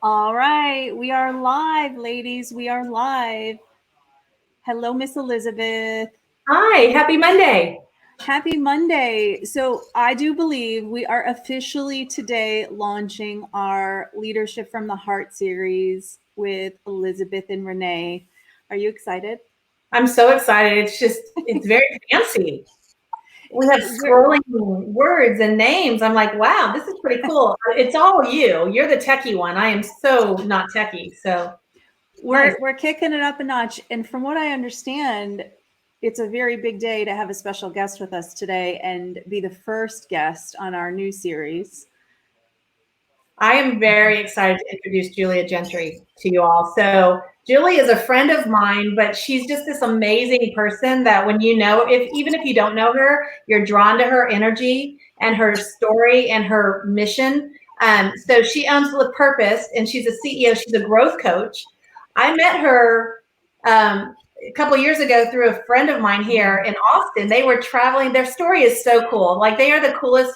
All right, we are live, ladies. We are live. Hello, Miss Elizabeth. Hi, happy Monday. Happy Monday. So, I do believe we are officially today launching our Leadership from the Heart series with Elizabeth and Renee. Are you excited? I'm so excited. It's very fancy. We have We're, scrolling words and names. I'm like, wow, this is pretty cool. It's all you. You're the techie one. I am so not techie. So nice. we're kicking it up a notch. And from what I understand, it's a very big day to have a special guest with us today and be the first guest on our new series. I am very excited to introduce Julia Gentry to you all. So Julie is a friend of mine, but she's just this amazing person that when you know, even if you don't know her, you're drawn to her energy and her story and her mission. So she owns With Purpose, and she's a CEO. She's a growth coach. I met her a couple years ago through a friend of mine here in Austin. They were traveling. Their story is so cool. Like, they are the coolest,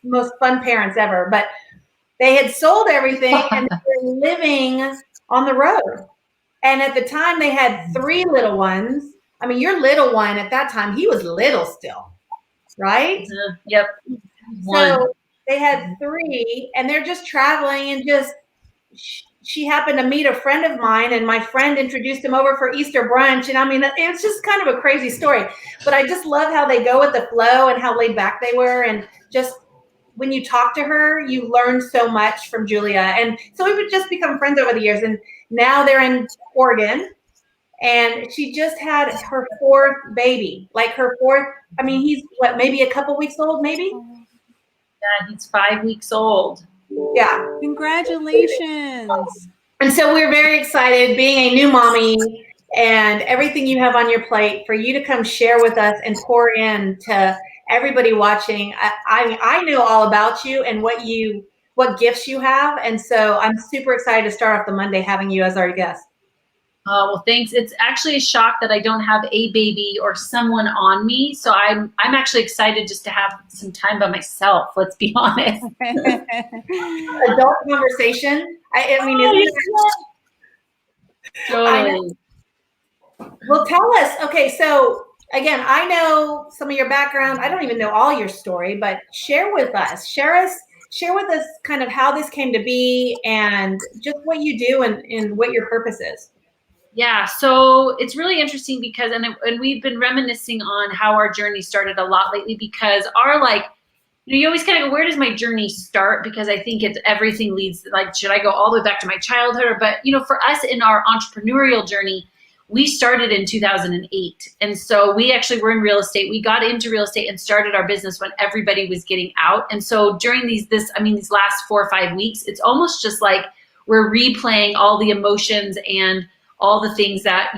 most fun parents ever. But they had sold everything and they were living on the road. And at the time, they had 3 little ones. I mean, your little one at that time, he was little still, right? Yep. So they had 3, and they're just traveling, and she happened to meet a friend of mine, and my friend introduced him over for Easter brunch. And I mean, it's just kind of a crazy story, but I just love how they go with the flow and how laid back they were. And just when you talk to her, you learn so much from Julia. And so we've just become friends over the years. And now they're in Oregon, and she just had her 4th baby, like her 4th. I mean, he's what, maybe a couple weeks old, maybe? Yeah, he's 5 weeks old. Yeah. Congratulations. And so we're very excited, being a new mommy and everything you have on your plate, for you to come share with us and pour in to everybody watching. I know all about you and what gifts you have. And so I'm super excited to start off the Monday having you as our guest. Well, thanks. It's actually a shock that I don't have a baby or someone on me. So I'm actually excited just to have some time by myself. Let's be honest. Adult conversation. I mean, isn't Totally. Well, tell us. Okay, so again, I know some of your background. I don't even know all your story, but share with us. Share with us kind of how this came to be and just what you do and what your purpose is. Yeah, so it's really interesting because, and we've been reminiscing on how our journey started a lot lately, because you always kind of go, where does my journey start? Because I think everything leads, like, should I go all the way back to my childhood? But, for us in our entrepreneurial journey, we started in 2008. And so we actually were in real estate. We got into real estate and started our business when everybody was getting out. And so during these last 4 or 5 weeks, it's almost just like we're replaying all the emotions and all the things that,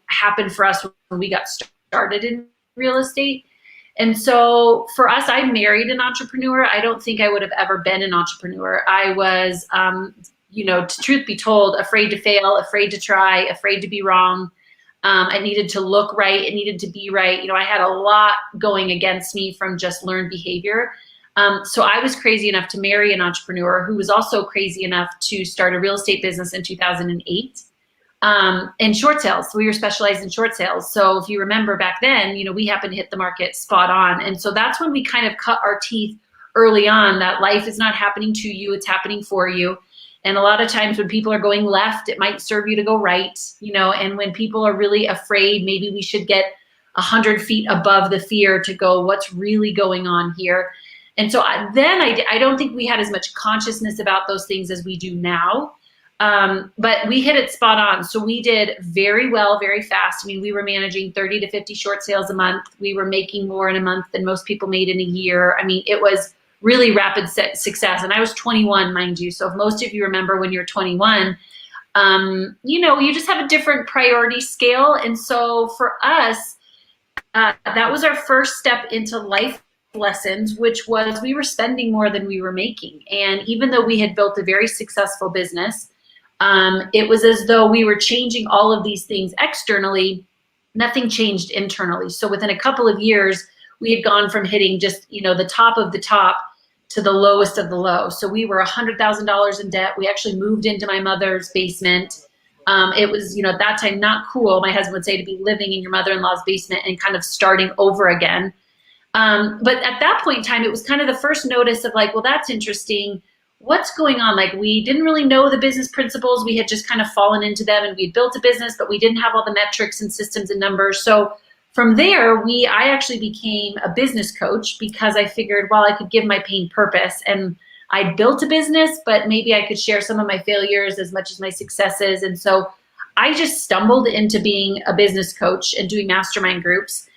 happened for us when we got started in real estate. And so for us, I married an entrepreneur. I don't think I would have ever been an entrepreneur. I was, truth be told, afraid to fail, afraid to try, afraid to be wrong. I needed to look right. It needed to be right. I had a lot going against me from just learned behavior. So I was crazy enough to marry an entrepreneur who was also crazy enough to start a real estate business in 2008. And short sales. We were specialized in short sales. So if you remember back then, we happened to hit the market spot on. And so that's when we kind of cut our teeth early on, that life is not happening to you, it's happening for you. And a lot of times when people are going left, it might serve you to go right, and when people are really afraid, maybe we should get 100 feet above the fear to go, what's really going on here? And so then I don't think we had as much consciousness about those things as we do now. But we hit it spot on. So we did very well, very fast. I mean, we were managing 30 to 50 short sales a month. We were making more in a month than most people made in a year. I mean, it was really rapid success. And I was 21, mind you. So if most of you remember when you're 21, you just have a different priority scale. And so for us, that was our first step into life lessons, which was we were spending more than we were making. And even though we had built a very successful business, it was as though we were changing all of these things externally. Nothing changed internally. So within a couple of years, we had gone from hitting just, the top of the top to the lowest of the low. So we were $100,000 in debt. We actually moved into my mother's basement. It was, at that time, not cool. My husband would say, to be living in your mother-in-law's basement and kind of starting over again. But at that point in time, it was kind of the first notice of like, well, that's interesting. What's going on? Like, we didn't really know the business principles. We had just kind of fallen into them, and we built a business, but we didn't have all the metrics and systems and numbers. So from there, I actually became a business coach because I figured, well, I could give my pain purpose. And I built a business, but maybe I could share some of my failures as much as my successes. And so I just stumbled into being a business coach and doing mastermind groups.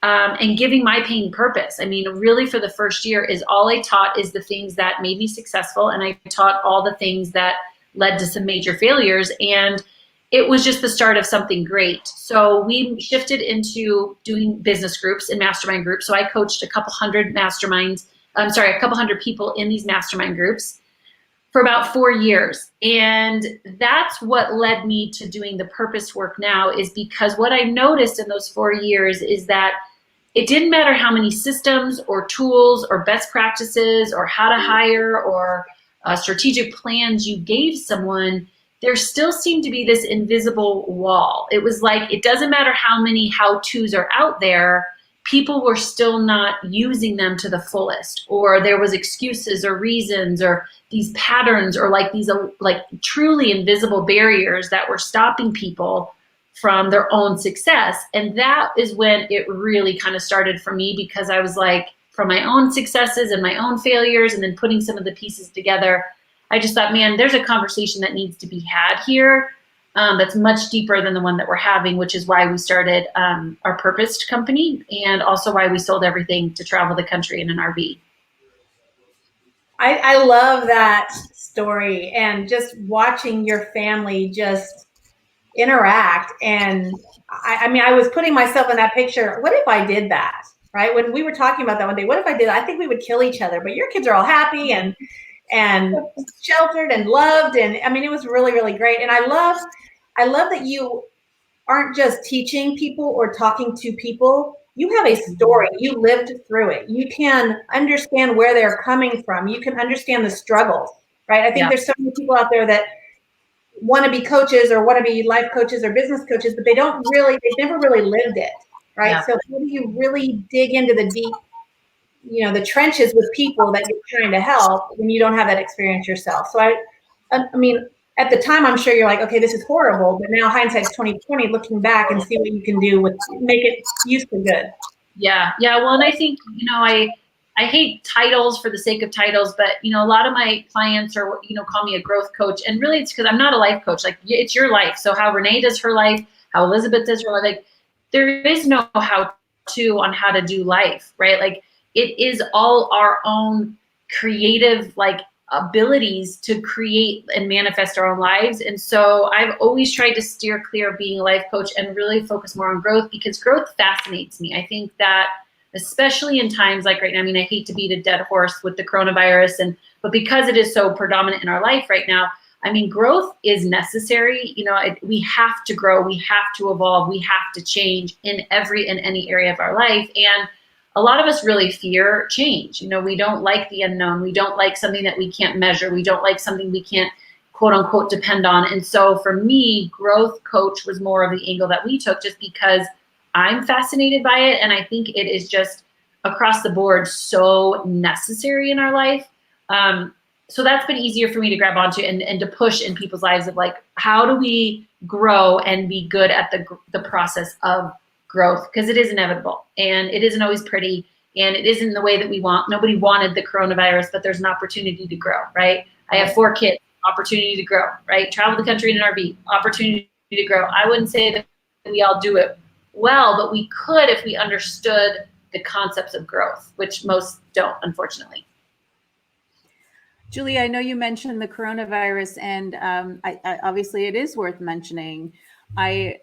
And giving my pain purpose. I mean, really for the first year is all I taught is the things that made me successful. And I taught all the things that led to some major failures. And it was just the start of something great. So we shifted into doing business groups and mastermind groups. So I coached a couple hundred people in these mastermind groups for about 4 years. And that's what led me to doing the purpose work now, is because what I noticed in those 4 years is that it didn't matter how many systems or tools or best practices or how to hire or strategic plans you gave someone, there still seemed to be this invisible wall. It was like, it doesn't matter how many how-tos are out there, people were still not using them to the fullest, or there was excuses or reasons or these patterns or like these like truly invisible barriers that were stopping people from their own success. And that is when it really kind of started for me, because I was like, from my own successes and my own failures and then putting some of the pieces together, I just thought, man, there's a conversation that needs to be had here that's much deeper than the one that we're having, which is why we started our purposed company, and also why we sold everything to travel the country in an RV. I love that story, and just watching your family just interact. And I mean, I was putting myself in that picture. What if I did that? Right? When we were talking about that one day, what if I did? I think we would kill each other. But your kids are all happy and sheltered and loved. And I mean, it was really, really great. And I love that you aren't just teaching people or talking to people. You have a story. You lived through it. You can understand where they're coming from. You can understand the struggles, right? I think there's so many people out there that want to be coaches or want to be life coaches or business coaches, but they've never really lived it, right? Yeah. So how do you really dig into the deep, the trenches with people that you're trying to help when you don't have that experience yourself? So I mean, at the time, I'm sure you're like, okay, this is horrible, but now hindsight's 2020, looking back and see what you can do make it useful good. Yeah. Well, and I think, I hate titles for the sake of titles, but a lot of my clients are, call me a growth coach, and really it's because I'm not a life coach. Like, it's your life. So how Renee does her life, how Elizabeth does her life, like there is no how-to on how to do life, right? Like, it is all our own creative, like, abilities to create and manifest our own lives. And so I've always tried to steer clear of being a life coach and really focus more on growth, because growth fascinates me. I think that especially in times like right now, I mean, I hate to beat a dead horse with the coronavirus, but because it is so predominant in our life right now, I mean, growth is necessary. We have to grow, we have to evolve, we have to change in every and any area of our life. And a lot of us really fear change. We don't like the unknown. We don't like something that we can't measure. We don't like something we can't, quote unquote, depend on. And so for me, growth coach was more of the angle that we took, just because I'm fascinated by it. And I think it is just across the board so necessary in our life. So that's been easier for me to grab onto and to push in people's lives of like, how do we grow and be good at the process of growth? Because it is inevitable, and it isn't always pretty, and it isn't the way that we want. Nobody wanted the coronavirus, but there's an opportunity to grow, right? I have 4 kids, opportunity to grow, right? Travel the country in an RV, opportunity to grow. I wouldn't say that we all do it well, but we could if we understood the concepts of growth, which most don't, unfortunately. Julie, I know you mentioned the coronavirus, and I obviously it is worth mentioning.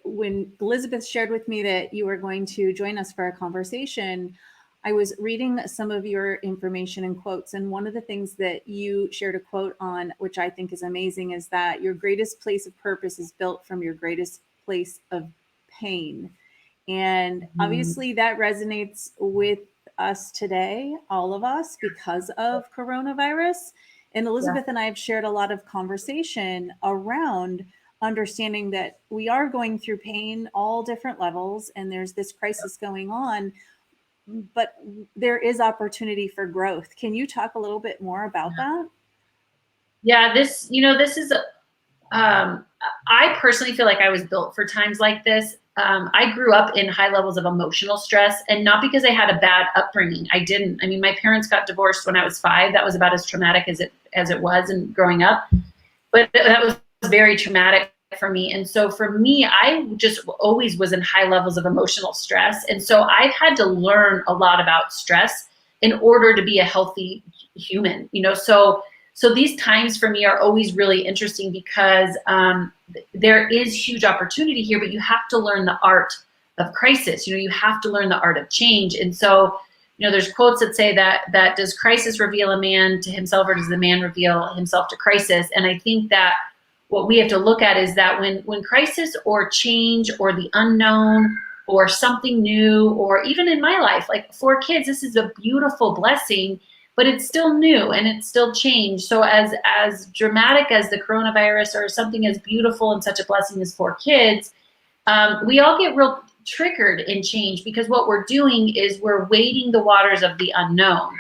When Elizabeth shared with me that you were going to join us for a conversation, I was reading some of your information and quotes, and one of the things that you shared a quote on, which I think is amazing, is that your greatest place of purpose is built from your greatest place of pain. And obviously that resonates with us today, all of us, because of coronavirus. And Elizabeth and I have shared a lot of conversation around understanding that we are going through pain, all different levels, and there's this crisis going on, but there is opportunity for growth. Can you talk a little bit more about that? Yeah, this is, I personally feel like I was built for times like this. I grew up in high levels of emotional stress, and not because I had a bad upbringing. I didn't. I mean, my parents got divorced when I was 5. That was about as traumatic as it was in growing up. But that was very traumatic for me. And so for me, I just always was in high levels of emotional stress. And so I've had to learn a lot about stress in order to be a healthy human, so these times for me are always really interesting because there is huge opportunity here, but you have to learn the art of crisis. You have to learn the art of change. And so, there's quotes that say that does crisis reveal a man to himself, or does the man reveal himself to crisis? And I think that what we have to look at is that when crisis or change or the unknown or something new, or even in my life, like 4 kids, this is a beautiful blessing, but it's still new and it's still changed. So as dramatic as the coronavirus, or something as beautiful and such a blessing as 4 kids, we all get real triggered in change, because what we're doing is we're wading the waters of the unknown.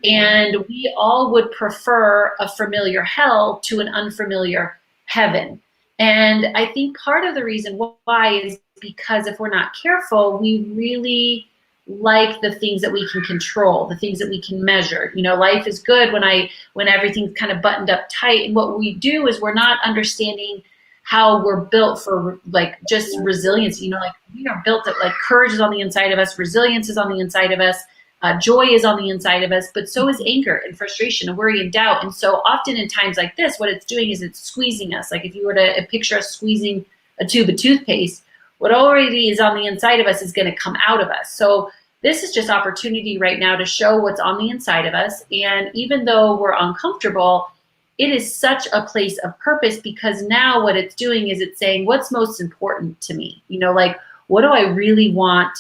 And we all would prefer a familiar hell to an unfamiliar heaven. And I think part of the reason why is because if we're not careful, we really like the things that we can control, the things that we can measure. Life is good when everything's kind of buttoned up tight. And what we do is we're not understanding how we're built for just resilience. We are built that courage is on the inside of us, resilience is on the inside of us, joy is on the inside of us, but so is anger and frustration and worry and doubt. And so often in times like this, what it's doing is it's squeezing us. Like if you were to picture us squeezing a tube of toothpaste, what already is on the inside of us is going to come out of us. So this is just opportunity right now to show what's on the inside of us. And even though we're uncomfortable, it is such a place of purpose, because now what it's doing is it's saying, what's most important to me? What do I really want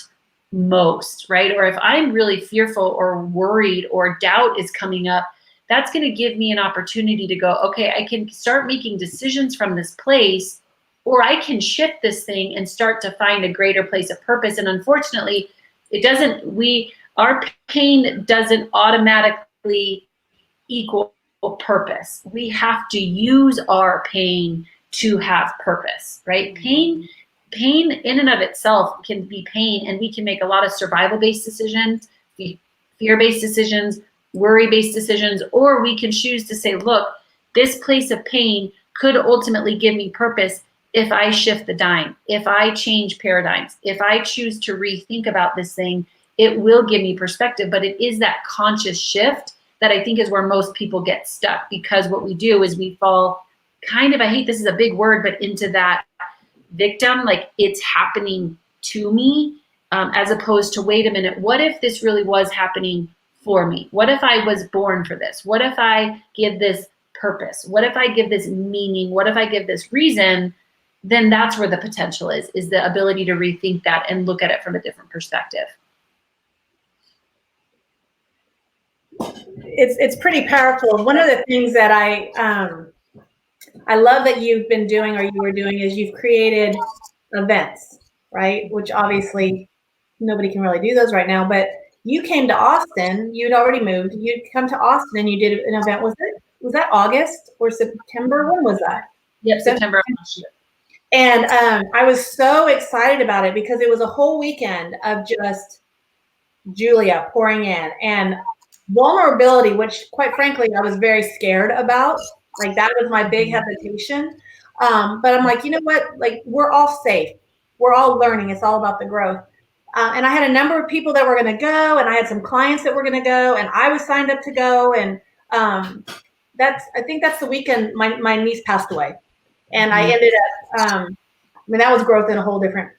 most, right? Or if I'm really fearful or worried or doubt is coming up, that's going to give me an opportunity to go, okay, I can start making decisions from this place, or I can shift this thing and start to find a greater place of purpose. And unfortunately, our pain doesn't automatically equal purpose. We have to use our pain to have purpose, right? Pain in and of itself can be pain, and we can make a lot of survival-based decisions, fear-based decisions, worry-based decisions, or we can choose to say, look, this place of pain could ultimately give me purpose if I shift the dime, if I change paradigms, if I choose to rethink about this thing, it will give me perspective. But it is that conscious shift that I think is where most people get stuck, because what we do is we fall kind of, I hate this is a big word, but into that victim, like it's happening to me, as opposed to, wait a minute, what if this really was happening for me? What if I was born for this? What if I give this purpose? What if I give this meaning? What if I give this reason? Then that's where the potential is the ability to rethink that and look at it from a different perspective. It's pretty powerful. One of the things that I love that you've been doing, or you were doing, is you've created events, right? Which obviously nobody can really do those right now, but you came to Austin, you'd already moved, you'd come to Austin and you did an event. Was that August or September? When was that? Yep, September. And I was so excited about it because it was a whole weekend of just Julia pouring in and vulnerability, which quite frankly, I was very scared about. Like that was my big hesitation. But I'm like, you know what? Like we're all safe. We're all learning. It's all about the growth. And I had a number of people that were going to go, and I had some clients that were going to go, and I was signed up to go. And I think that's the weekend my niece passed away. And I ended up, that was growth in a whole different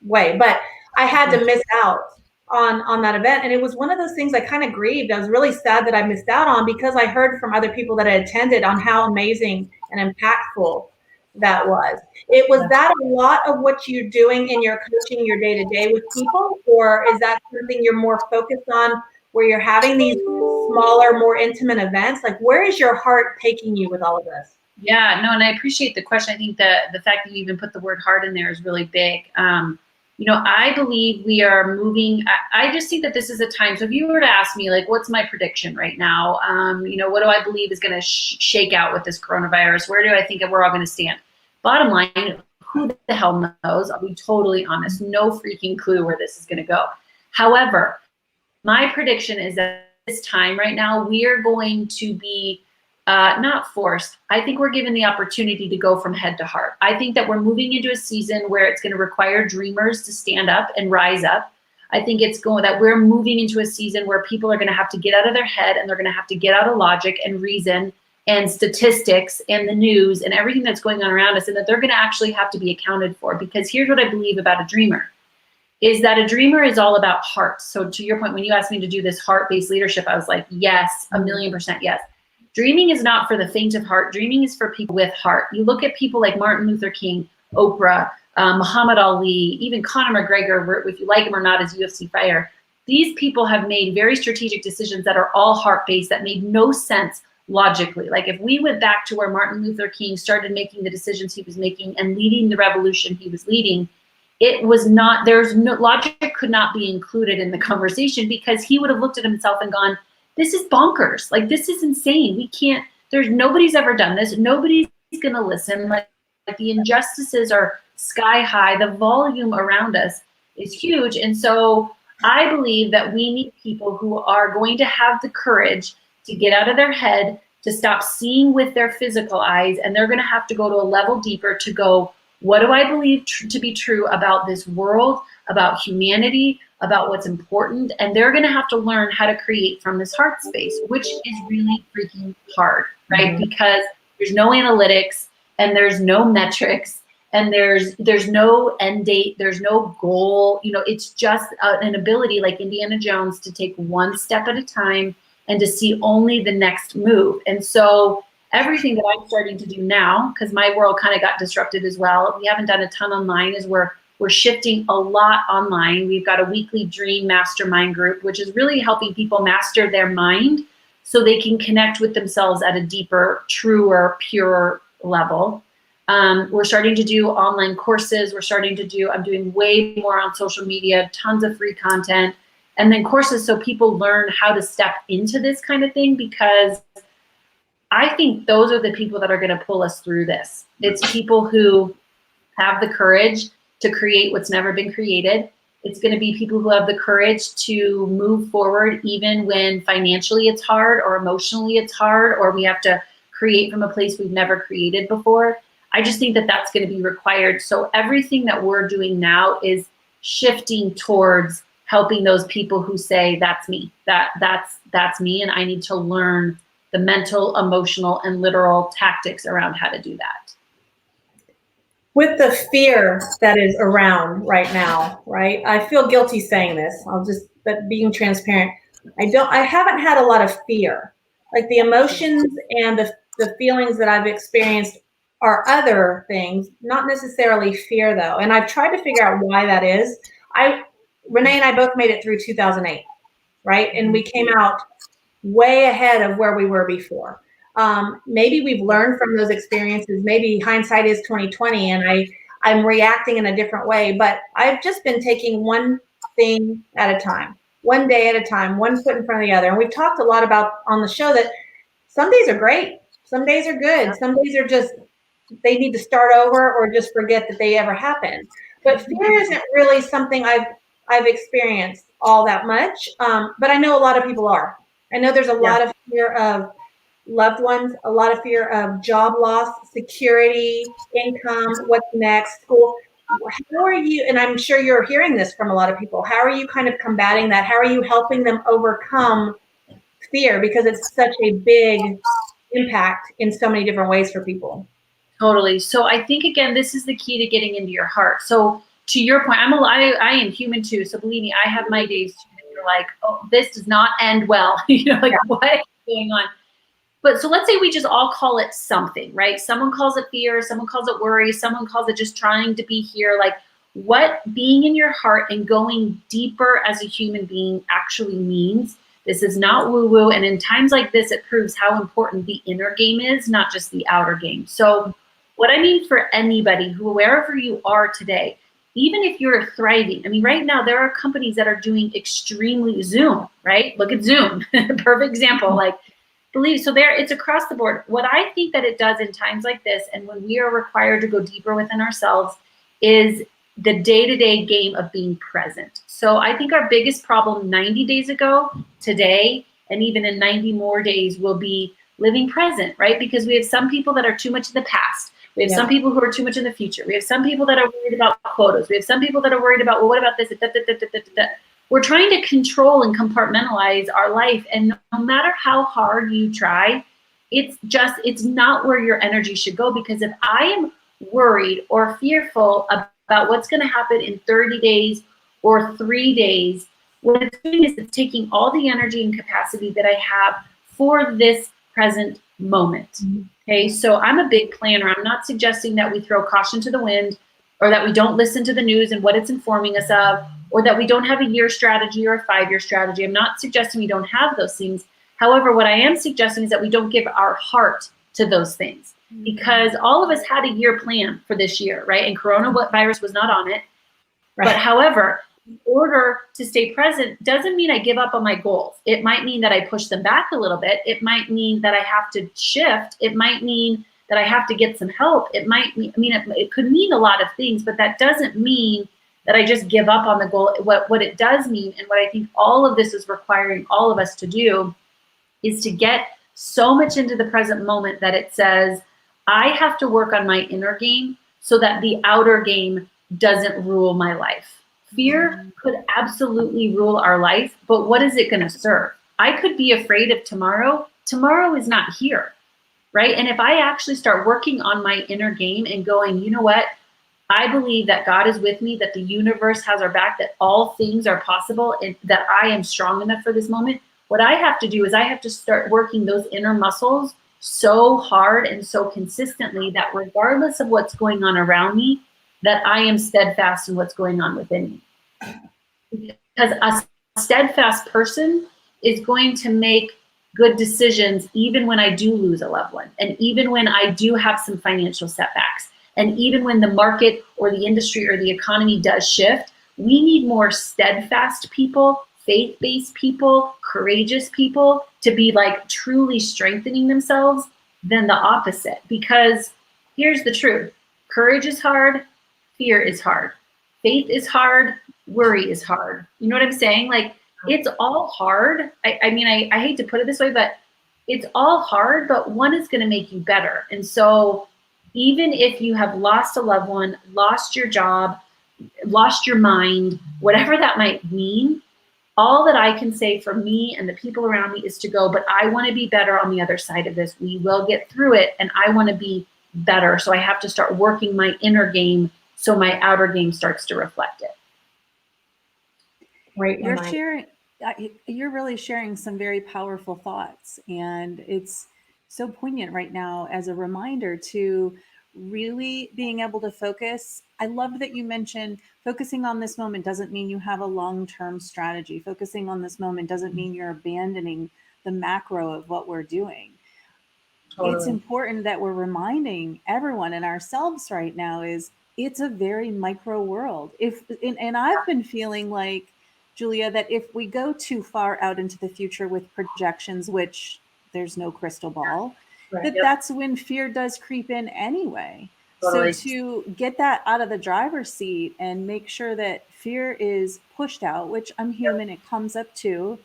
way, but I had to miss out on that event. And it was one of those things I kind of grieved. I was really sad that I missed out on, because I heard from other people that had attended on how amazing and impactful that was. It was that a lot of what you're doing in your coaching, your day to day with people, or is that something you're more focused on where you're having these smaller, more intimate events? Like, where is your heart taking you with all of this? Yeah, no, and I appreciate the question. I think the fact that you even put the word heart in there is really big. I believe we are moving. I just see that this is a time. So if you were to ask me, like, what's my prediction right now? What do I believe is going to shake out with this coronavirus? Where do I think we're all going to stand? Bottom line, who the hell knows? I'll be totally honest. No freaking clue where this is going to go. However, my prediction is that this time right now, we are going to be not forced. I think we're given the opportunity to go from head to heart. I think that we're moving into a season where it's going to require dreamers to stand up and rise up. I think that we're moving into a season where people are going to have to get out of their head, and they're going to have to get out of logic and reason and statistics and the news and everything that's going on around us, and that they're going to actually have to be accounted for. Because here's what I believe about a dreamer, is that a dreamer is all about heart. So to your point, when you asked me to do this heart-based leadership, I was like, yes, 1,000,000% yes. Dreaming is not for the faint of heart. Dreaming is for people with heart. You look at people like Martin Luther King, Oprah, Muhammad Ali, even Conor McGregor, if you like him or not as UFC fighter. These people have made very strategic decisions that are all heart-based, that made no sense logically. Like if we went back to where Martin Luther King started making the decisions he was making and leading the revolution he was leading, it was not, logic could not be included in the conversation, because he would have looked at himself and gone, this is bonkers. Like, this is insane. We can't, nobody's ever done this. Nobody's going to listen. Like the injustices are sky high. The volume around us is huge. And so I believe that we need people who are going to have the courage to get out of their head, to stop seeing with their physical eyes. And they're going to have to go to a level deeper to go, what do I believe to be true about this world, about humanity, about what's important? And they're going to have to learn how to create from this heart space, which is really freaking hard, right? Mm-hmm. Because there's no analytics, and there's no metrics, and there's no end date, there's no goal. It's just an ability, like Indiana Jones, to take one step at a time and to see only the next move. And so everything that I'm starting to do now, because my world kind of got disrupted as well, we haven't done a ton online, is we're shifting a lot online. We've got a weekly dream mastermind group, which is really helping people master their mind so they can connect with themselves at a deeper, truer, purer level. We're starting to do online courses. I'm doing way more on social media, tons of free content, and then courses so people learn how to step into this kind of thing, because I think those are the people that are going to pull us through this. It's people who have the courage to create what's never been created. It's going to be people who have the courage to move forward even when financially it's hard, or emotionally it's hard, or we have to create from a place we've never created before. I just think that that's going to be required. So everything that we're doing now is shifting towards helping those people who say, that's me, that's me, and I need to learn the mental, emotional, and literal tactics around how to do that. With the fear that is around right now, right? I feel guilty saying this. But being transparent, I haven't had a lot of fear. Like the emotions and the feelings that I've experienced are other things, not necessarily fear though. And I've tried to figure out why that is. Renee and I both made it through 2008, right? And we came out way ahead of where we were before. Maybe we've learned from those experiences. Maybe hindsight is 2020, and I'm reacting in a different way. But I've just been taking one thing at a time, one day at a time, one foot in front of the other. And we've talked a lot about on the show that some days are great, some days are good, some days are just, they need to start over or just forget that they ever happened. But fear isn't really something I've experienced all that much. But I know a lot of people are. I know there's a lot of fear of loved ones, a lot of fear of job loss, security, income, what's next, school. How are you, and I'm sure you're hearing this from a lot of people, how are you kind of combating that? How are you helping them overcome fear? Because it's such a big impact in so many different ways for people. Totally. So I think, again, this is the key to getting into your heart. So to your point, I am human too. So believe me, I have my days too. You're like, oh, this does not end well. Like, what is going on? But so let's say we just all call it something, right? Someone calls it fear, someone calls it worry, someone calls it just trying to be here. Like what being in your heart and going deeper as a human being actually means. This is not woo-woo. And in times like this, it proves how important the inner game is, not just the outer game. So what I mean for anybody, who wherever you are today, even if you're thriving, I mean, right now there are companies that are doing extremely Zoom, right? Look at Zoom, perfect example. Like, believe so there, it's across the board. What I think that it does in times like this, and when we are required to go deeper within ourselves, is the day-to-day game of being present. So I think our biggest problem 90 days ago, today, and even in 90 more days will be living present, right? Because we have some people that are too much in the past. We have some people who are too much in the future. We have some people that are worried about quotas. We have some people that are worried about, well, what about this? We're trying to control and compartmentalize our life. And no matter how hard you try, it's not where your energy should go. Because if I am worried or fearful about what's going to happen in 30 days or 3 days, what it's doing is it's taking all the energy and capacity that I have for this present moment. Okay, so I'm a big planner. I'm not suggesting that we throw caution to the wind, or that we don't listen to the news and what it's informing us of, or that we don't have a year strategy or a 5-year strategy. I'm not suggesting we don't have those things. However, what I am suggesting is that we don't give our heart to those things, because all of us had a year plan for this year, right? And coronavirus was not on it. Right. But however, in order to stay present doesn't mean I give up on my goals. It might mean that I push them back a little bit. It might mean that I have to shift. It might mean that I have to get some help. It might mean, it could mean a lot of things, but that doesn't mean that I just give up on the goal. What it does mean, and what I think all of this is requiring all of us to do, is to get so much into the present moment that it says, I have to work on my inner game so that the outer game doesn't rule my life. Fear could absolutely rule our life, but what is it going to serve? I could be afraid of tomorrow. Tomorrow is not here, right? And if I actually start working on my inner game and going, you know what? I believe that God is with me, that the universe has our back, that all things are possible, and that I am strong enough for this moment. What I have to do is I have to start working those inner muscles so hard and so consistently that regardless of what's going on around me, that I am steadfast in what's going on within me. Because a steadfast person is going to make good decisions even when I do lose a loved one, and even when I do have some financial setbacks, and even when the market or the industry or the economy does shift. We need more steadfast people, faith-based people, courageous people to be like truly strengthening themselves than the opposite. Because here's the truth. Courage is hard. Fear is hard. Faith is hard. Worry is hard. You know what I'm saying? Like, it's all hard. I mean, I hate to put it this way, but it's all hard, but one is going to make you better. And so even if you have lost a loved one, lost your job, lost your mind, whatever that might mean, all that I can say for me and the people around me is to go, but I want to be better on the other side of this. We will get through it, and I want to be better. So I have to start working my inner game so my outer game starts to reflect it. Right. You're really sharing some very powerful thoughts, and it's so poignant right now as a reminder to really being able to focus. I love that you mentioned focusing on this moment doesn't mean you have a long-term strategy. Focusing on this moment doesn't mean you're abandoning the macro of what we're doing. Totally. It's important that we're reminding everyone and ourselves right now is it's a very micro world. And I've been feeling like, Julia, that if we go too far out into the future with projections, which there's no crystal ball, right, that's when fear does creep in anyway. Totally. So to get that out of the driver's seat and make sure that fear is pushed out, which I'm human, it comes up too,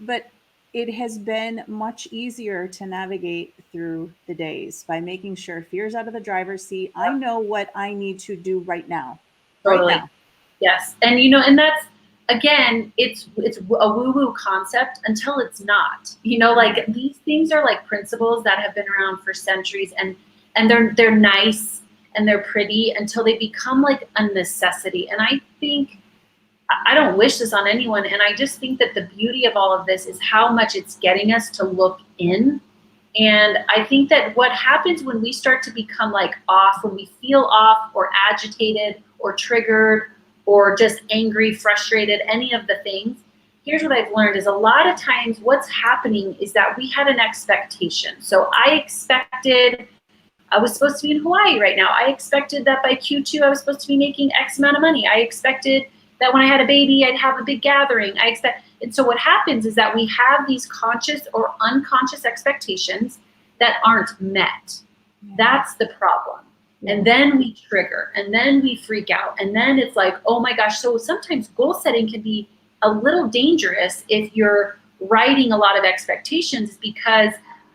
but it has been much easier to navigate through the days by making sure fear's out of the driver's seat. I know what I need to do right now. Totally. Right now. Yes. And and that's, again, it's a woo-woo concept until it's not. Like these things are like principles that have been around for centuries, and they're nice and they're pretty until they become like a necessity. And I think, I don't wish this on anyone, and I just think that the beauty of all of this is how much it's getting us to look in And I think that what happens when we start to become like off, when we feel off or agitated or triggered or just angry, frustrated, any of the things, here's what I've learned is a lot of times what's happening is that we had an expectation. So I was supposed to be in Hawaii right now. I expected that by Q2 I was supposed to be making X amount of money. I expected that when I had a baby, I'd have a big gathering. And so what happens is that we have these conscious or unconscious expectations that aren't met. That's the problem. And then we trigger, and then we freak out, and then it's like, oh my gosh. So sometimes goal setting can be a little dangerous if you're writing a lot of expectations, because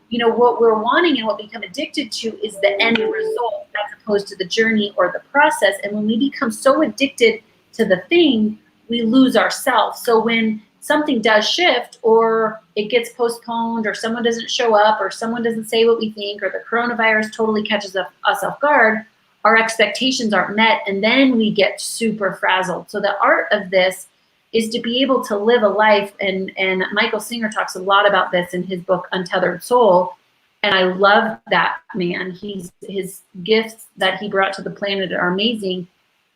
what we're wanting and what we become addicted to is the end result as opposed to the journey or the process. And when we become so addicted to the thing, we lose ourselves. So when something does shift, or it gets postponed, or someone doesn't show up, or someone doesn't say what we think, or the coronavirus totally catches us off guard, our expectations aren't met, and then we get super frazzled. So the art of this is to be able to live a life, and Michael Singer talks a lot about this in his book Untethered Soul, and I love that man. His gifts that he brought to the planet are amazing,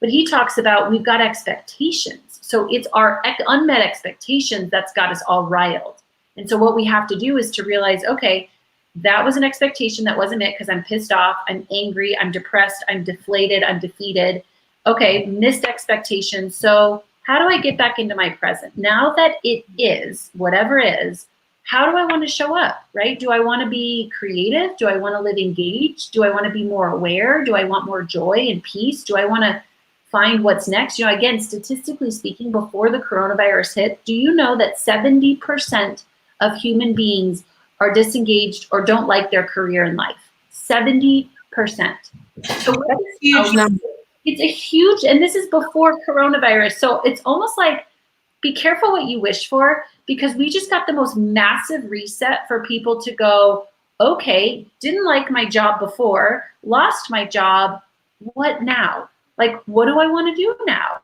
but he talks about we've got expectations. So it's our unmet expectations that's got us all riled. And so what we have to do is to realize, okay, that was an expectation that wasn't met because I'm pissed off, I'm angry, I'm depressed, I'm deflated, I'm defeated. Okay, missed expectations. So how do I get back into my present? Now that it is, whatever is, how do I want to show up, right? Do I want to be creative? Do I want to live engaged? Do I want to be more aware? Do I want more joy and peace? Do I want to find what's next? Again, statistically speaking, before the coronavirus hit, do you know that 70% of human beings are disengaged or don't like their career in life? 70%. So That's a huge number. It's a huge, and this is before coronavirus. So it's almost like, be careful what you wish for, because we just got the most massive reset for people to go, okay, didn't like my job before, lost my job, what now? Like, what do I want to do now?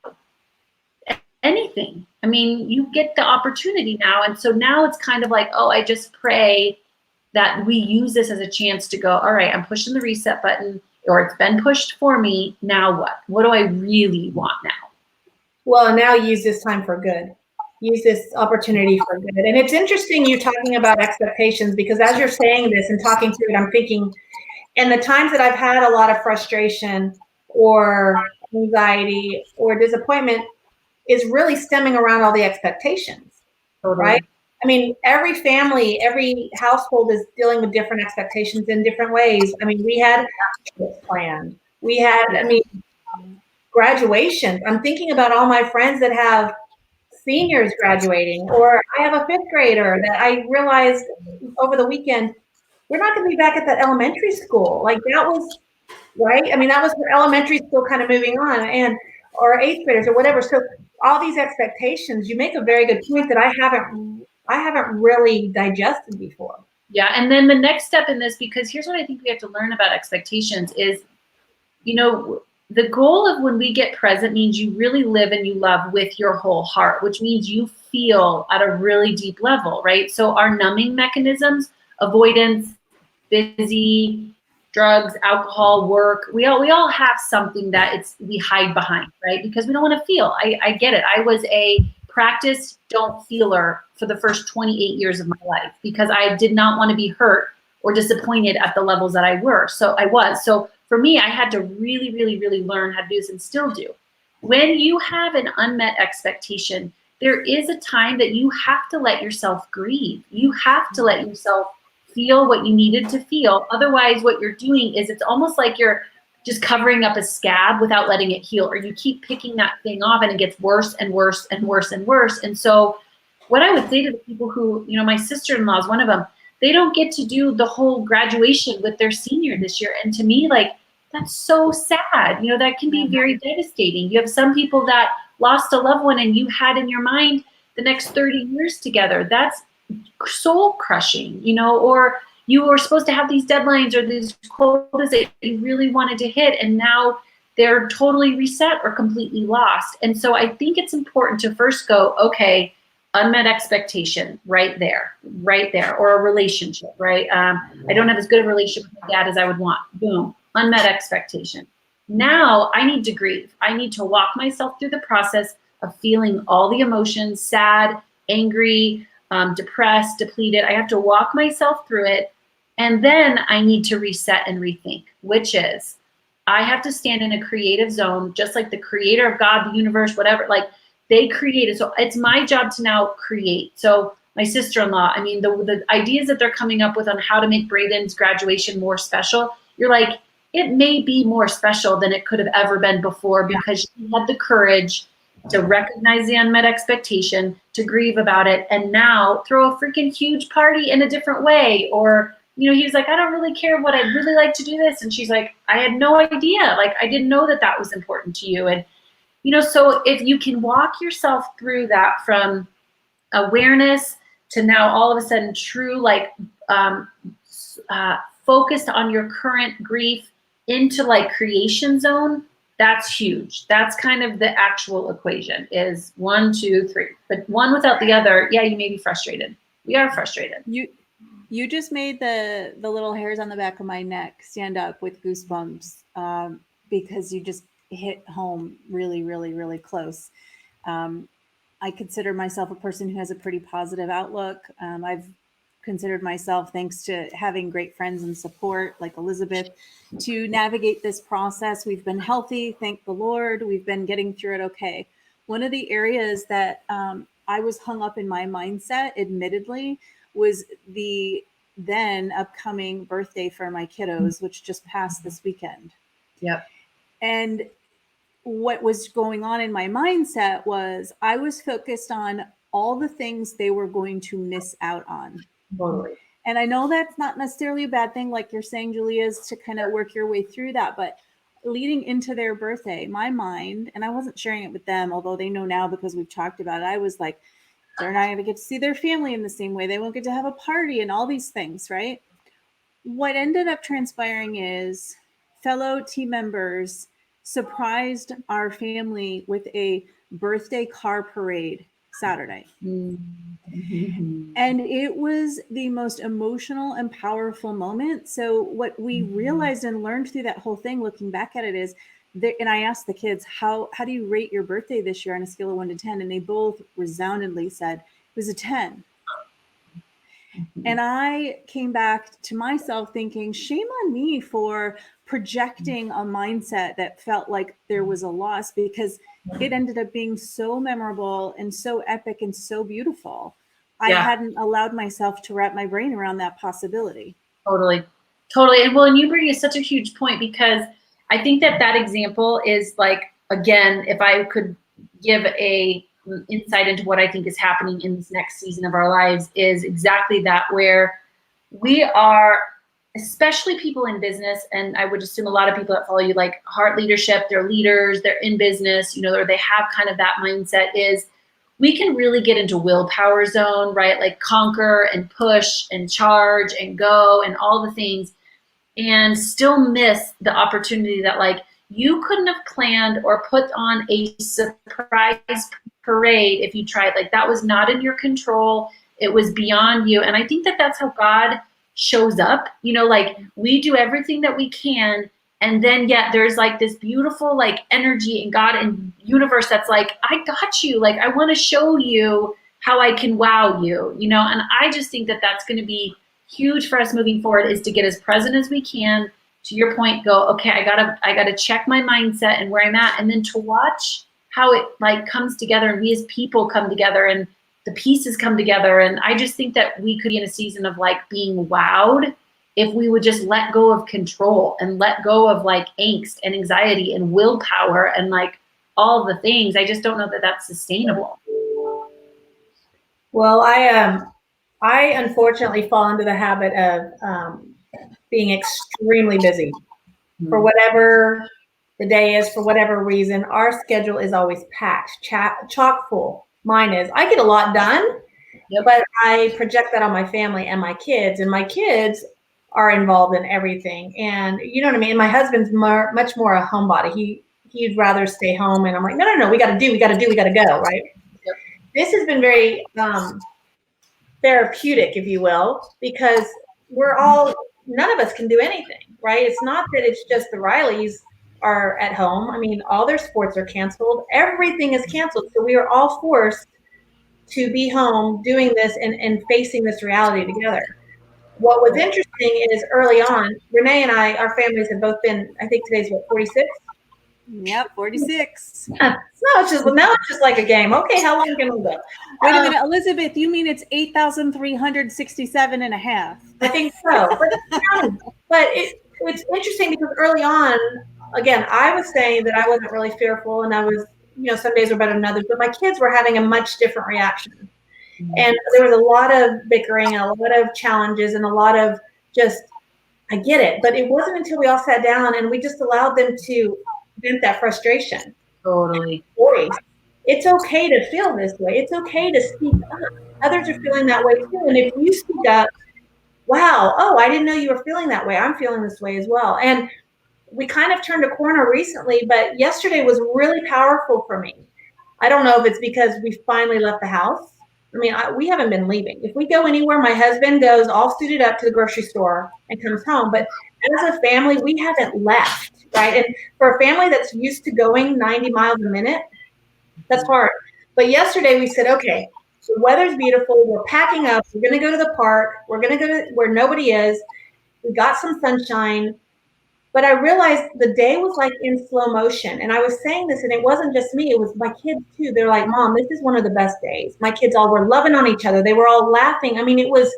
Anything. I mean, you get the opportunity now. And so now it's kind of like, oh, I just pray that we use this as a chance to go, all right, I'm pushing the reset button, or it's been pushed for me. Now what? What do I really want now? Well, now use this time for good. Use this opportunity for good. And it's interesting you talking about expectations, because as you're saying this and talking through it, I'm thinking, and the times that I've had a lot of frustration or anxiety or disappointment is really stemming around all the expectations, right? I mean, every family, every household is dealing with different expectations in different ways. I mean, we had trips planned. We had, graduations. I'm thinking about all my friends that have seniors graduating, or I have a fifth grader that I realized over the weekend, we're not going to be back at that elementary school. Like, that was, right? I mean, that was for elementary school kind of moving on, or eighth graders or whatever. So all these expectations, you make a very good point that I haven't really digested before. Yeah. And then the next step in this, because here's what I think we have to learn about expectations is, the goal of when we get present means you really live and you love with your whole heart, which means you feel at a really deep level, right? So our numbing mechanisms, avoidance, busy, drugs, alcohol, work, we all have something that we hide behind, right? Because we don't want to feel. I get it. I was a practiced don't feeler for the first 28 years of my life because I did not want to be hurt or disappointed at the levels that I was. So for me, I had to really, really, really learn how to do this, and still do. When you have an unmet expectation, there is a time that you have to let yourself grieve. You have to let yourself feel what you needed to feel. Otherwise, what you're doing is it's almost like you're just covering up a scab without letting it heal, or you keep picking that thing off and it gets worse and worse and worse and worse. And so what I would say to the people who, my sister-in-law is one of them, they don't get to do the whole graduation with their senior this year. And to me, like, that's so sad. That can be very devastating. You have some people that lost a loved one and you had in your mind the next 30 years together. That's soul crushing, or you were supposed to have these deadlines or these quotas that you really wanted to hit, and now they're totally reset or completely lost. And so I think it's important to first go, okay, unmet expectation right there, or a relationship, right? I don't have as good a relationship with my dad as I would want. Boom, unmet expectation. Now I need to grieve. I need to walk myself through the process of feeling all the emotions, sad, angry, depressed, depleted. I have to walk myself through it. And then I need to reset and rethink, which is I have to stand in a creative zone, just like the creator of God, the universe, whatever, like they created. So it's my job to now create. So my sister-in-law, I mean, the ideas that they're coming up with on how to make Braden's graduation more special, you're like, it may be more special than it could have ever been before because she had the courage to recognize the unmet expectation, to grieve about it, and now throw a freaking huge party in a different way. Or, you know, he was like, I don't really care what I'd really like to do this. And she's like, I had no idea. Like, I didn't know that that was important to you. And, you know, so if you can walk yourself through that from awareness to now all of a sudden true, like, focused on your current grief into like creation zone, that's huge. That's kind of the actual equation is 1, 2, 3, but one without the other. Yeah, you may be frustrated. We are frustrated. You just made the little hairs on the back of my neck stand up with goosebumps because you just hit home really, really, really close. I consider myself a person who has a pretty positive outlook. I've considered myself, thanks to having great friends and support like Elizabeth, to navigate this process. We've been healthy, thank the Lord. We've been getting through it okay. One of the areas that I was hung up in my mindset, admittedly, was the then upcoming birthday for my kiddos, which just passed this weekend. Yep. And what was going on in my mindset was I was focused on all the things they were going to miss out on. Totally. And I know that's not necessarily a bad thing, like you're saying, Julia, is to kind of work your way through that. But leading into their birthday, my mind, and I wasn't sharing it with them, although they know now because we've talked about it, I was like, they're not going to get to see their family in the same way. They won't get to have a party and all these things, right? What ended up transpiring is fellow team members surprised our family with a birthday car parade Saturday. Mm-hmm. And it was the most emotional and powerful moment. So what we realized and learned through that whole thing, looking back at it, is and I asked the kids, how do you rate your birthday this year on a scale of 1 to 10? And they both resoundingly said it was a 10. And I came back to myself thinking, shame on me for projecting a mindset that felt like there was a loss, because it ended up being so memorable and so epic and so beautiful. I hadn't allowed myself to wrap my brain around that possibility. Totally. And well, and you bring such a huge point, because I think that example is like, again, if I could give a insight into what I think is happening in this next season of our lives, is exactly that, where we are, especially people in business, and I would assume a lot of people that follow you, like heart leadership, they're leaders, they're in business, you know, or they have kind of that mindset, is we can really get into willpower zone, right? Like conquer and push and charge and go and all the things, and still miss the opportunity that, like, you couldn't have planned or put on a surprise parade if you tried. Like, that was not in your control. It was beyond you. And I think that that's how God shows up. You know, like, we do everything that we can, and then yet there's like this beautiful like energy in God and universe that's like, I got you. Like, I want to show you how I can wow you, you know? And I just think that that's going to be huge for us moving forward, is to get as present as we can. To your point, go, okay, I gotta check my mindset and where I'm at, and then to watch how it like comes together, and we as people come together, and the pieces come together. And I just think that we could be in a season of like being wowed if we would just let go of control and let go of like angst and anxiety and willpower and like all the things. I just don't know that that's sustainable. Well, I unfortunately fall into the habit of being extremely busy. For whatever the day is, for whatever reason, our schedule is always packed, chock full. Mine is. I get a lot done, but I project that on my family and my kids are involved in everything. And you know what I mean? My husband's much more a homebody. He'd rather stay home, and I'm like, no, we got to go, right? this has been very therapeutic, if you will, because none of us can do anything, right? It's not that it's just the Rileys are at home. I mean, all their sports are canceled. Everything is canceled. So we are all forced to be home doing this and facing this reality together. What was interesting is early on, Renee and I, our families have both been, I think today's what, 46? Yep, 46. Now it's just like a game. Okay, how long can we go? Wait a minute, Elizabeth, you mean it's 8,367 and a half? I think so. But it's interesting because early on, again, I was saying that I wasn't really fearful, and I was, some days were better than others, but my kids were having a much different reaction. And there was a lot of bickering and a lot of challenges and a lot of just, I get it. But it wasn't until we all sat down and we just allowed them to vent that frustration. Totally. It's okay to feel this way. It's okay to speak up. Others are feeling that way too. And if you speak up, wow, oh, I didn't know you were feeling that way. I'm feeling this way as well. And we kind of turned a corner recently, but yesterday was really powerful for me. I don't know if it's because we finally left the house. I mean, we haven't been leaving. If we go anywhere, my husband goes all suited up to the grocery store and comes home. But as a family, we haven't left, right? And for a family that's used to going 90 miles a minute, that's hard. But yesterday we said, okay, the weather's beautiful. We're packing up. We're going to go to the park. We're going to go to where nobody is. We got some sunshine. But I realized the day was like in slow motion. And I was saying this, and it wasn't just me. It was my kids too. They're like, Mom, this is one of the best days. My kids all were loving on each other. They were all laughing. I mean, it was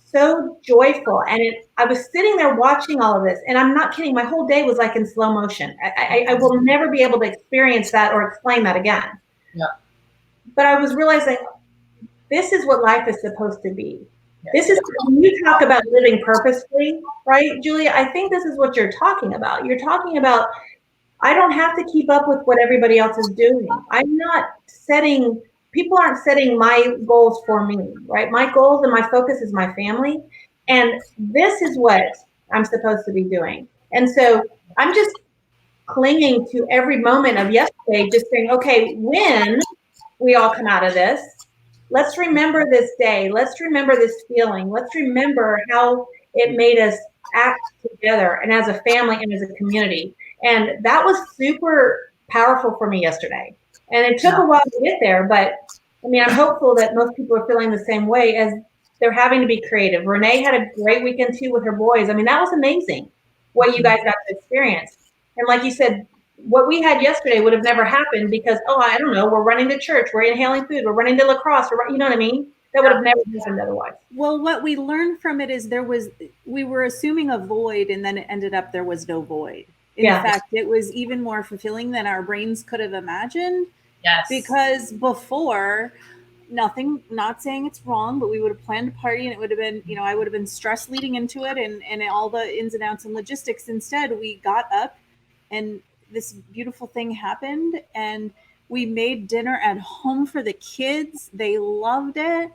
so joyful. And I was sitting there watching all of this. And I'm not kidding. My whole day was like in slow motion. I will never be able to experience that or explain that again. Yeah. But I was realizing this is what life is supposed to be. This is when you talk about living purposefully, right, Julia? I think this is what you're talking about. You're talking about, I don't have to keep up with what everybody else is doing. People aren't setting my goals for me, right? My goals and my focus is my family. And this is what I'm supposed to be doing. And so I'm just clinging to every moment of yesterday, just saying, okay, when we all come out of this, let's remember this day. Let's remember this feeling. Let's remember how it made us act together and as a family and as a community. And that was super powerful for me yesterday. And it took a while to get there, but I mean, I'm hopeful that most people are feeling the same way as they're having to be creative. Renee had a great weekend too with her boys. I mean, that was amazing what you guys got to experience. And like you said, what we had yesterday would have never happened because, I don't know, we're running to church, we're inhaling food, we're running to lacrosse, you know what I mean? That would have never happened otherwise. Well, what we learned from it is we were assuming a void, and then it ended up there was no void. In fact, it was even more fulfilling than our brains could have imagined. Yes. Because before, not saying it's wrong, but we would have planned a party and it would have been, I would have been stressed leading into it and all the ins and outs and logistics. Instead, we got up and this beautiful thing happened and we made dinner at home for the kids. They loved it.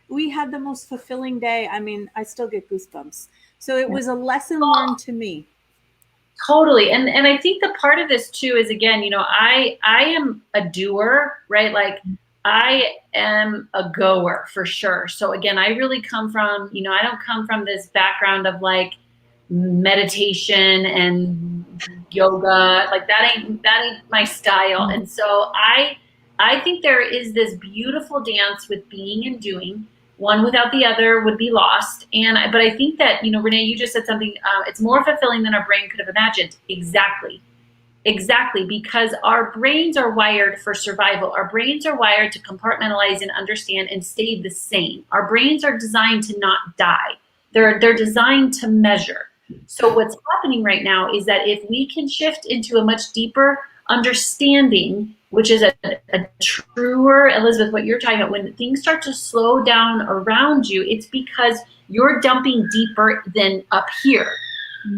We had the most fulfilling day. I mean, I still get goosebumps. So it was a lesson learned to me. Totally. And I think the part of this too is, again, I am a doer, right? Like I am a goer for sure. So again, I really come from, I don't come from this background of like meditation and yoga. Like that ain't my style. And so I think there is this beautiful dance with being and doing. One without the other would be lost. But I think that, Renee, you just said something, it's more fulfilling than our brain could have imagined. Exactly, because our brains are wired for survival. Our brains are wired to compartmentalize and understand and stay the same. Our brains are designed to not die. They're designed to measure. So what's happening right now is that if we can shift into a much deeper understanding, which is a truer, Elizabeth, what you're talking about, when things start to slow down around you, it's because you're dumping deeper than up here,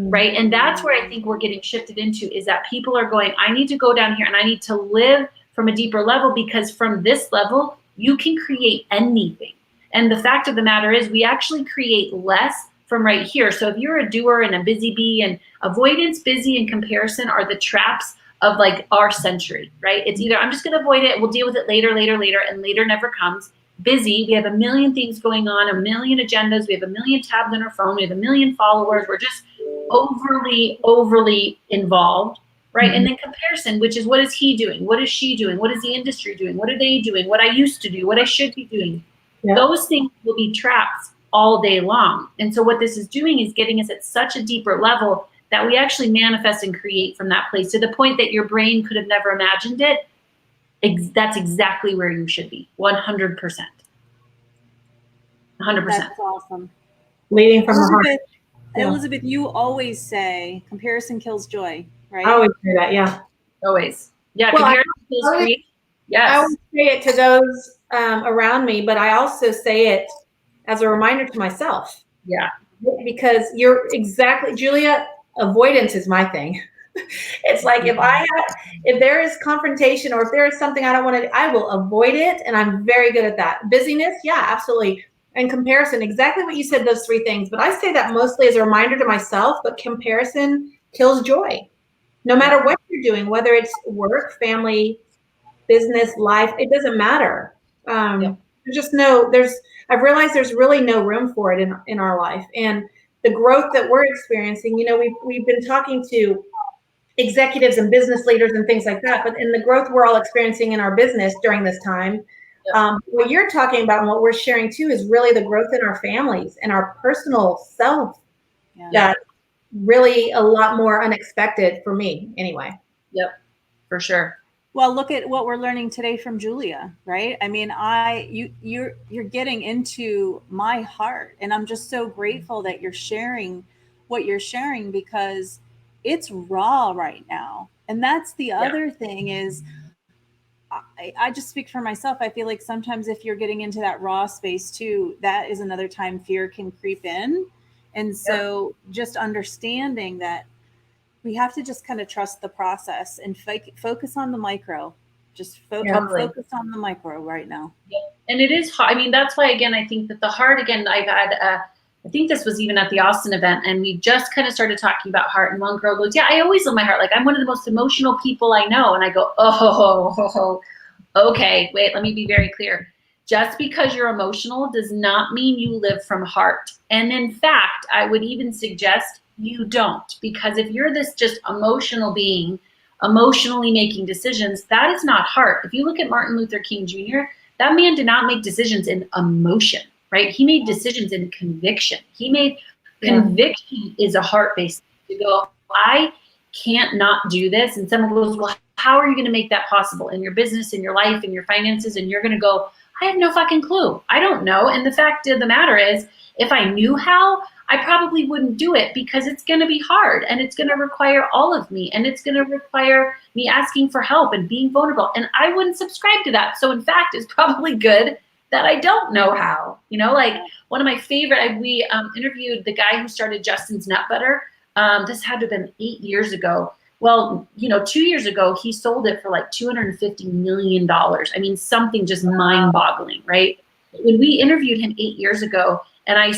right? And that's where I think we're getting shifted into, is that people are going, I need to go down here and I need to live from a deeper level, because from this level, you can create anything. And the fact of the matter is we actually create less from right here. So if you're a doer and a busy bee, and avoidance, busy, and comparison are the traps of like our century, right? It's either I'm just going to avoid it, we'll deal with it later, and later never comes. Busy, we have a million things going on, a million agendas, we have a million tabs on our phone, we have a million followers, we're just overly involved, right? And then comparison, which is what is he doing? What is she doing? What is the industry doing? What are they doing? What I used to do, what I should be doing. Yeah. Those things will be traps all day long. And so what this is doing is getting us at such a deeper level that we actually manifest and create from that place to the point that your brain could have never imagined it. That's exactly where you should be. 100%. 100%. That's awesome. Leading from the heart. Elizabeth, you always say comparison kills joy, right? I always say that, yeah. Always. Yeah, well, comparison kills grief. Yes. I always say it to those around me, but I also say it as a reminder to myself. Yeah. Because you're exactly, Julia, avoidance is my thing. It's like if there is confrontation or if there is something I don't want to, I will avoid it, and I'm very good at that. Busyness, yeah, absolutely. And comparison, exactly what you said, those three things. But I say that mostly as a reminder to myself, but comparison kills joy. No matter what you're doing, whether it's work, family, business, life, it doesn't matter. I've realized there's really no room for it in our life. And the growth that we're experiencing, we've been talking to executives and business leaders and things like that, but in the growth we're all experiencing in our business during this time, what you're talking about and what we're sharing too is really the growth in our families and our personal self. That really a lot more unexpected for me anyway. Yep, for sure. Well, look at what we're learning today from Julia, right? I mean, you're getting into my heart, and I'm just so grateful that you're sharing what you're sharing, because it's raw right now. And that's the other thing is, I just speak for myself. I feel like sometimes if you're getting into that raw space too, that is another time fear can creep in. And so just understanding that we have to just kind of trust the process and focus on the micro. Just focus on the micro right now. Yeah. And it is hard. I mean, that's why, again, I think that the heart, again, I've had, I think this was even at the Austin event, and we just kind of started talking about heart, and one girl goes, yeah, I always love my heart. Like, I'm one of the most emotional people I know. And I go, okay, wait, let me be very clear. Just because you're emotional does not mean you live from heart. And in fact, I would even suggest you don't, because if you're this just emotional being, emotionally making decisions, that is not heart. If you look at Martin Luther King Jr., that man did not make decisions in emotion, right? He made decisions in conviction. Conviction is a heart-based to go, I can't not do this. And someone goes, well, how are you going to make that possible in your business, in your life, in your finances? And you're going to go, I have no fucking clue. I don't know. And the fact of the matter is, if I knew how, I probably wouldn't do it, because it's going to be hard, and it's going to require all of me, and it's going to require me asking for help and being vulnerable. And I wouldn't subscribe to that. So in fact, it's probably good that I don't know how. Like one of my favorite, we interviewed the guy who started Justin's Nut Butter. This had to have been 8 years ago. Well, 2 years ago, he sold it for like $250 million. I mean, something just mind-boggling, right? When we interviewed him 8 years ago, and I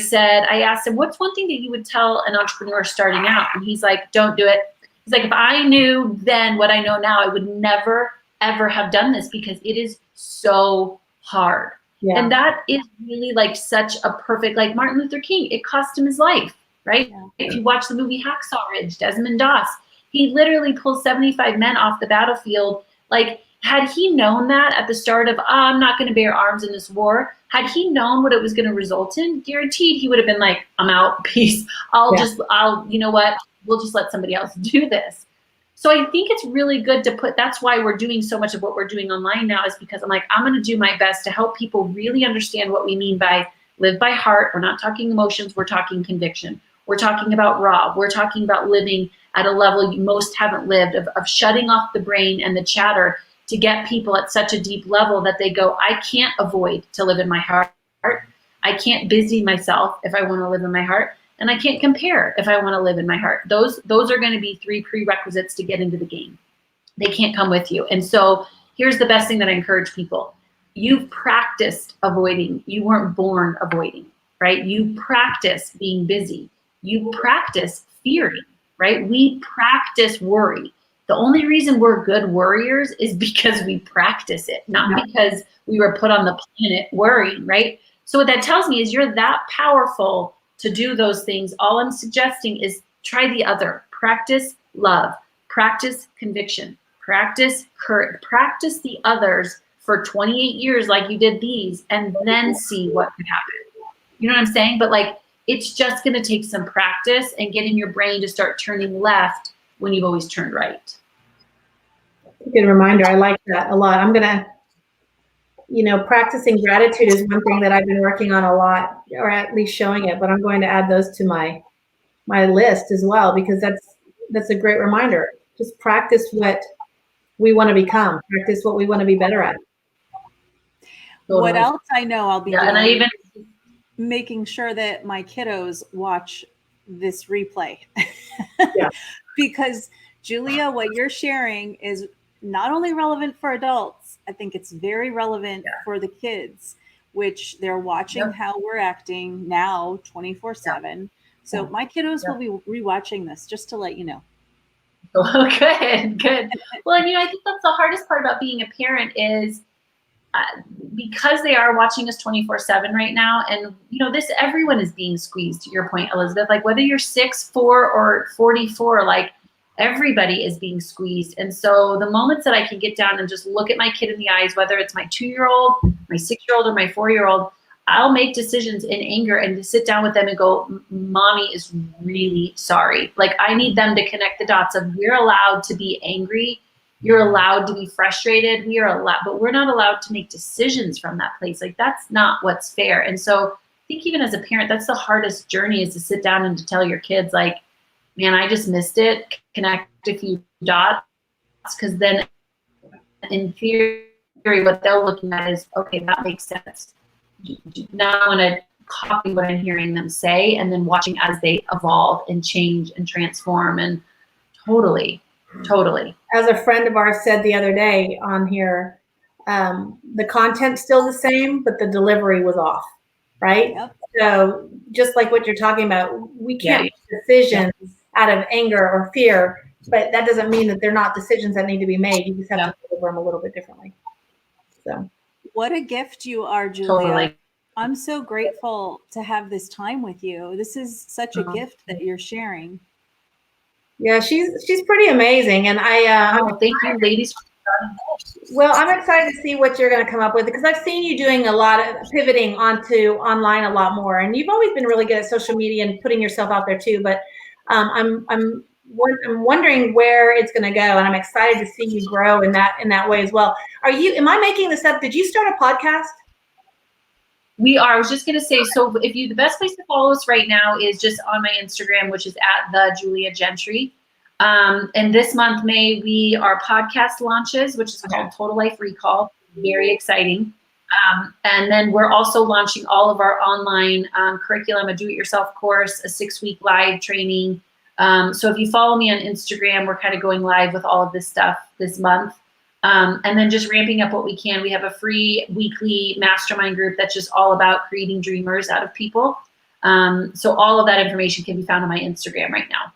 asked him, what's one thing that you would tell an entrepreneur starting out? And he's like, don't do it. He's like, if I knew then what I know now, I would never, ever have done this, because it is so hard. Yeah. And that is really like such a perfect, like Martin Luther King, it cost him his life, right? Yeah. If you watch the movie Hacksaw Ridge, Desmond Doss, he literally pulled 75 men off the battlefield. Like, had he known that at the start of, I'm not going to bear arms in this war, had he known what it was going to result in, guaranteed he would have been like, I'm out, peace. You know what? We'll just let somebody else do this. So I think it's really good to that's why we're doing so much of what we're doing online now, is because I'm like, I'm going to do my best to help people really understand what we mean by live by heart. We're not talking emotions. We're talking conviction. We're talking about raw. We're talking about living at a level you most haven't lived, of shutting off the brain and the chatter to get people at such a deep level that they go, I can't avoid to live in my heart. I can't busy myself if I want to live in my heart. And I can't compare if I want to live in my heart. Those are going to be 3 prerequisites to get into the game. They can't come with you. And so here's the best thing that I encourage people. You've practiced avoiding. You weren't born avoiding, right? You practice being busy. You practice fearing, right? We practice worry. The only reason we're good worriers is because we practice it, not because we were put on the planet worrying, right? So what that tells me is you're that powerful to do those things. All I'm suggesting is try the other. Practice love, practice conviction, practice courage, practice the others for 28 years like you did these, and then see what could happen. You know what I'm saying? But like, it's just going to take some practice and getting your brain to start turning left when you've always turned right. Good reminder. I like that a lot. I'm going to, practicing gratitude is one thing that I've been working on a lot, or at least showing it, but I'm going to add those to my list as well, because that's a great reminder. Just practice what we want to become, practice what we want to be better at. Totally. What else I know I'll be doing, and I even making sure that my kiddos watch this replay. Yeah. Because Julia, what you're sharing is not only relevant for adults, I think it's very relevant for the kids, which they're watching how we're acting now 24/7. So my kiddos will be rewatching this, just to let you know. Oh, good. Well, and I think that's the hardest part about being a parent is because they are watching us 24/7 right now, and everyone is being squeezed, to your point, Elizabeth, like whether you're 6'4" or 44, like everybody is being squeezed. And so the moments that I can get down and just look at my kid in the eyes, whether it's my 2-year-old, my 6-year-old, or my 4-year-old, I'll make decisions in anger and to sit down with them and go, mommy is really sorry. Like, I need them to connect the dots of, we're allowed to be angry. You're allowed to be frustrated. We are allowed, but we're not allowed to make decisions from that place. Like, that's not what's fair. And so I think even as a parent, that's the hardest journey, is to sit down and to tell your kids, like, man, I just missed it. Connect a few dots. Because then in theory, what they're looking at is, okay, that makes sense. Now I want to copy what I'm hearing them say, and then watching as they evolve and change and transform. And totally. As a friend of ours said the other day on here, the content's still the same, but the delivery was off, right? Yep. So just like what you're talking about, we can't make decisions out of anger or fear, but that doesn't mean that they're not decisions that need to be made. You just have to deliver them a little bit differently. So. What a gift you are, Julia. Totally. I'm so grateful to have this time with you. This is such a gift that you're sharing. Yeah, she's pretty amazing, and thank you, ladies. Well, I'm excited to see what you're going to come up with, because I've seen you doing a lot of pivoting onto online a lot more, and you've always been really good at social media and putting yourself out there too. But I'm wondering where it's going to go, and I'm excited to see you grow in that way as well. Am I making this up? Did you start a podcast? We are. I was just going to say, so the best place to follow us right now is just on my Instagram, which is at the Julia Gentry. And this month, May, our podcast launches, which is called Total Life Recall. Very exciting. And then we're also launching all of our online curriculum, a do-it-yourself course, a 6-week live training. So if you follow me on Instagram, we're kind of going live with all of this stuff this month. And then just ramping up what we can. We have a free weekly mastermind group that's just all about creating dreamers out of people. So all of that information can be found on my Instagram right now.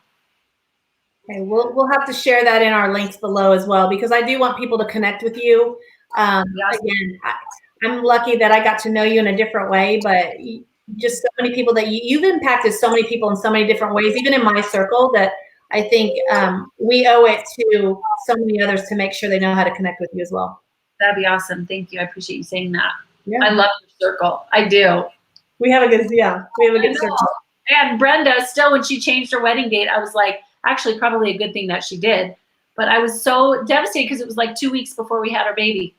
Okay, we'll have to share that in our links below as well, because I do want people to connect with you. Again, I'm lucky that I got to know you in a different way, but just so many people that you've impacted so many people in so many different ways, even in my circle, that I think we owe it to so many others to make sure they know how to connect with you as well. That'd be awesome. Thank you. I appreciate you saying that. Yeah. I love your circle. I do. We have a good circle. And Brenda, still, when she changed her wedding date, I was like, actually, probably a good thing that she did. But I was so devastated because it was like 2 weeks before we had our baby.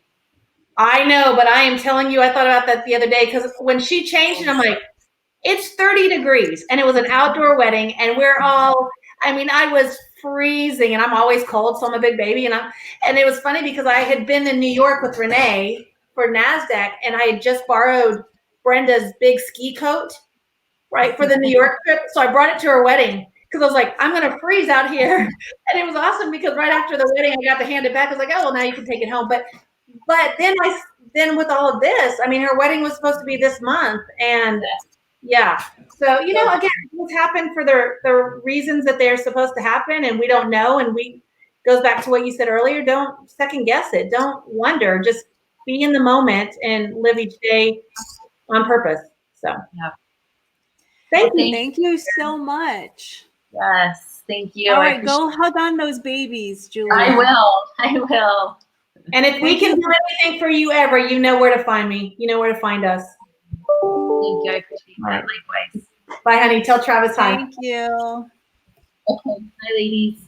I know, but I am telling you, I thought about that the other day, because when she changed it, I'm like, it's 30 degrees, and it was an outdoor wedding, and I was freezing, and I'm always cold, so I'm a big baby, and it was funny because I had been in New York with Renee for NASDAQ, and I had just borrowed Brenda's big ski coat, right, for the New York trip, so I brought it to her wedding, because I was like, I'm going to freeze out here, and it was awesome, because right after the wedding, I got to hand it back. I was like, oh, well, now you can take it home, but then with all of this, I mean, her wedding was supposed to be this month, and yeah. So, again, things happen for the reasons that they're supposed to happen, and we don't know, and goes back to what you said earlier. Don't second guess it. Don't wonder. Just be in the moment and live each day on purpose. So Yeah. thank you. Thank you so much. Yes, thank you. All right, go hug on those babies, Julia. I will. I will. And if we can do anything for you ever, you know where to find me. You know where to find us. Thank you. I appreciate that. Likewise. Bye, honey. Tell Travis hi. Thank you. Okay. Bye, ladies.